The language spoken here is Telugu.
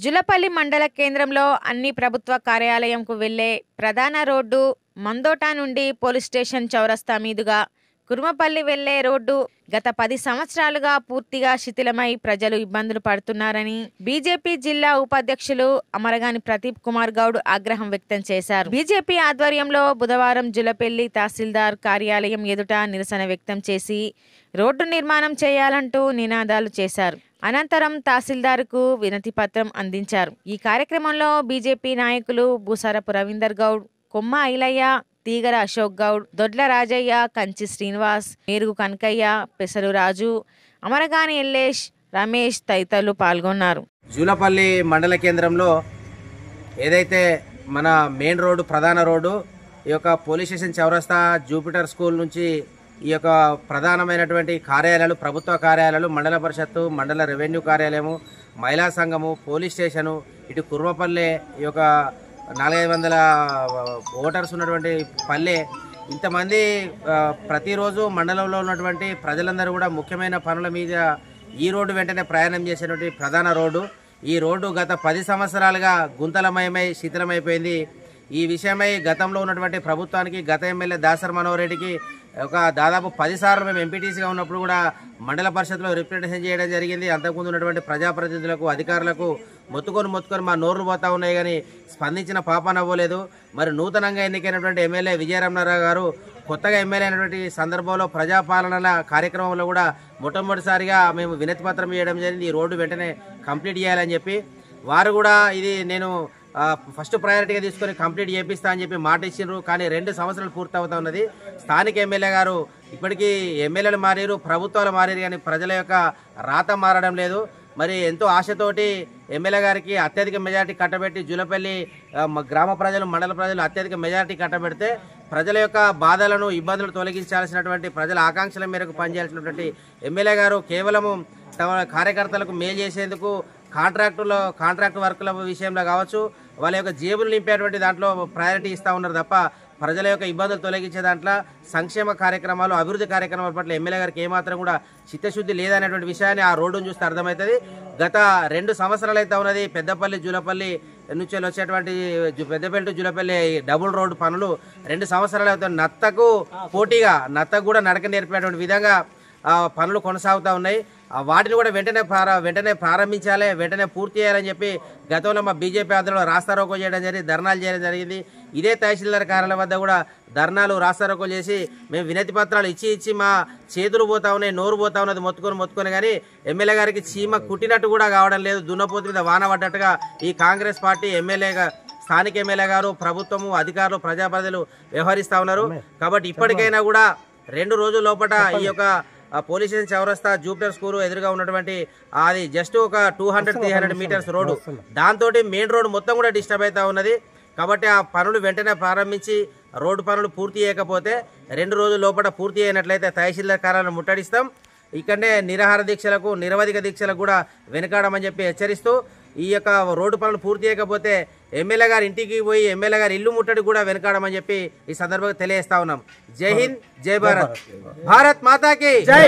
జులపల్లి మండల కేంద్రంలో అన్ని ప్రభుత్వ కార్యాలయంకు వెళ్లే ప్రధాన రోడ్డు మందోటా నుండి పోలీస్ స్టేషన్ చౌరస్తా మీదుగా కుర్మపల్లి వెళ్లే రోడ్డు గత 10 సంవత్సరాలుగా పూర్తిగా శిథిలమై ప్రజలు ఇబ్బందులు పడుతున్నారని బీజేపీ జిల్లా ఉపాధ్యక్షులు అమరగాని ప్రదీప్ కుమార్ గౌడ్ ఆగ్రహం వ్యక్తం చేశారు. బీజేపీ ఆధ్వర్యంలో బుధవారం జులపల్లి తహసీల్దార్ కార్యాలయం ఎదుట నిరసన వ్యక్తం చేసి రోడ్డు నిర్మాణం చేయాలంటూ నినాదాలు చేశారు. అనంతరం తహసీల్దార్కు వినతి పత్రం అందించారు. ఈ కార్యక్రమంలో బీజేపీ నాయకులు బూసారపు రవీందర్ గౌడ్, కొమ్మ ఐలయ్య, తీగర అశోక్ గౌడ్, దొడ్ల రాజయ్య, కంచి శ్రీనివాస్, మేరుగు కనకయ్య, పెసరు రాజు, అమరగాని ఎల్లేష్, రమేష్ తదితరులు పాల్గొన్నారు. జూలపల్లి మండల కేంద్రంలో ఏదైతే మన మెయిన్ రోడ్డు ప్రధాన రోడ్డు ఈ యొక్క పోలీస్ స్టేషన్ చౌరస్తా జూపిటర్ స్కూల్ నుంచి ఈ యొక్క ప్రధానమైనటువంటి కార్యాలయాలు ప్రభుత్వ కార్యాలయాలు మండల పరిషత్తు, మండల రెవెన్యూ కార్యాలయము, మహిళా సంఘము, పోలీస్ స్టేషను, ఇటు కుర్మపల్లె ఈ యొక్క 400 ఓటర్స్ ఉన్నటువంటి పల్లె, ఇంతమంది ప్రతిరోజు మండలంలో ఉన్నటువంటి ప్రజలందరూ కూడా ముఖ్యమైన పనుల మీద ఈ రోడ్డు వెంటనే ప్రయాణం చేసేటువంటి ప్రధాన రోడ్డు. ఈ రోడ్డు గత 10 సంవత్సరాలుగా గుంతలమయమై శిథిలమైపోయింది. ఈ విషయమై గతంలో ఉన్నటువంటి ప్రభుత్వానికి, గత ఎమ్మెల్యే దాసర్ మనోహర్ రెడ్డికి దాదాపు 10 సార్లు మేము ఎంపీటీసీగా ఉన్నప్పుడు కూడా మండల పరిషత్లో రిప్రజెంటేషన్ చేయడం జరిగింది. అంతకుముందు ఉన్నటువంటి ప్రజాప్రతినిధులకు, అధికారులకు మొత్తుకొని మా నోర్లు పోతా ఉన్నాయి కానీ స్పందించిన పాపాన అవ్వలేదు. మరి నూతనంగా ఎన్నికైనటువంటి ఎమ్మెల్యే విజయరమణారావు గారు కొత్తగా ఎమ్మెల్యే అయినటువంటి సందర్భంలో ప్రజాపాలన కార్యక్రమంలో కూడా మొట్టమొదటిసారిగా మేము వినతి పత్రం ఇవ్వడం జరిగింది. ఈ రోడ్డు వెంటనే కంప్లీట్ చేయాలని చెప్పి వారు కూడా ఇది నేను ఫస్ట్ ప్రయారిటీగా తీసుకొని కంప్లీట్ చేపిస్తా అని చెప్పి మాట ఇచ్చిండ్రు. కానీ 2 సంవత్సరాలు పూర్తవుతా ఉన్నది. స్థానిక ఎమ్మెల్యే గారు ఇప్పటికీ ఎమ్మెల్యేలు మారారు, ప్రభుత్వాలు మారారు, కానీ ప్రజల యొక్క రాత మారడం లేదు. మరి ఎంతో ఆశతోటి ఎమ్మెల్యే గారికి అత్యధిక మెజార్టీ కట్టబెట్టి జూలపల్లి గ్రామ ప్రజలు, మండల ప్రజలు అత్యధిక మెజార్టీ కట్టబెడితే ప్రజల యొక్క బాధలను, ఇబ్బందులు తొలగించాల్సినటువంటి, ప్రజల ఆకాంక్షల మేరకు పనిచేయాల్సినటువంటి ఎమ్మెల్యే గారు కేవలము తమ కార్యకర్తలకు మేలు చేసేందుకు కాంట్రాక్ట్ వర్కుల విషయంలో కావచ్చు, వాళ్ళ యొక్క జేబులు నింపేటువంటి దాంట్లో ప్రయారిటీ ఇస్తూ ఉన్నారు తప్ప ప్రజల యొక్క ఇబ్బందులు తొలగించే దాంట్లో, సంక్షేమ కార్యక్రమాలు, అభివృద్ధి కార్యక్రమాల పట్ల ఎమ్మెల్యే గారికి ఏమాత్రం కూడా చిత్తశుద్ధి లేదనేటువంటి విషయాన్ని ఆ రోడ్డును చూస్తే అర్థమవుతుంది. గత 2 సంవత్సరాలు అయితే ఉన్నది పెద్దపల్లి జూలపల్లి నుంచి వచ్చేటువంటి Peddapalli to Julapalli double road పనులు 2 సంవత్సరాలు అవుతాయి. నత్తకు పోటీగా నత్తకు కూడా నడక నేర్పేటువంటి విధంగా పనులు కొనసాగుతూ ఉన్నాయి. వాటిని కూడా వెంటనే ప్రారంభించాలి, వెంటనే పూర్తి చేయాలని చెప్పి గతంలో మా బీజేపీ ఆధ్వర్యంలో రాస్తారోకో చేయడం జరిగింది, ధర్నాలు చేయడం జరిగింది. ఇదే తహసీల్దార్ కార్యాలయం వద్ద కూడా ధర్నాలు, రాస్తారోకోలు చేసి మేము వినతి పత్రాలు ఇచ్చి మా చేతులు పోతా ఉన్నాయి, నోరు పోతా ఉన్నది మొత్తుకొని కానీ ఎమ్మెల్యే గారికి చీమ కుట్టినట్టు కూడా కావడం లేదు. దున్నపోతు మీద వాన పడ్డట్టుగా ఈ కాంగ్రెస్ పార్టీ ఎమ్మెల్యేగా, స్థానిక ఎమ్మెల్యే గారు, ప్రభుత్వము, అధికారులు, ప్రజాప్రతినిధులు వ్యవహరిస్తూ ఉన్నారు. కాబట్టి ఇప్పటికైనా కూడా 2 రోజుల లోపల ఈ యొక్క పోలీస్ స్టేషన్ చౌరస్తా జూపిటర్ స్కూల్ ఎదురుగా ఉన్నటువంటి అది జస్ట్ ఒక 200-300 మీటర్స్ రోడ్డు, దాంతో మెయిన్ రోడ్డు మొత్తం కూడా డిస్టర్బ్ అవుతా ఉన్నది. కాబట్టి ఆ పనులు వెంటనే ప్రారంభించి రోడ్డు పనులు పూర్తి చేయకపోతే 2 రోజుల లోపల పూర్తి అయినట్లయితే తహసీల్దార్ కార్యాలయం ముట్టడిస్తాం. ఇక్కడనే నిరాహార దీక్షలకు, నిరవధిక దీక్షలకు కూడా వెనకాడమని చెప్పి హెచ్చరిస్తూ, ఈ యొక్క రోడ్డు పనులు పూర్తి చేయకపోతే ఎమ్మెల్యే గారి ఇంటికి పోయి ఎమ్మెల్యే గారి ఇల్లు ముట్టడి కూడా వెనకాడమని చెప్పి ఈ సందర్భంగా తెలియజేస్తా ఉన్నాం. జై హింద్, జై భారత్, భారత్ మాతాకి జై.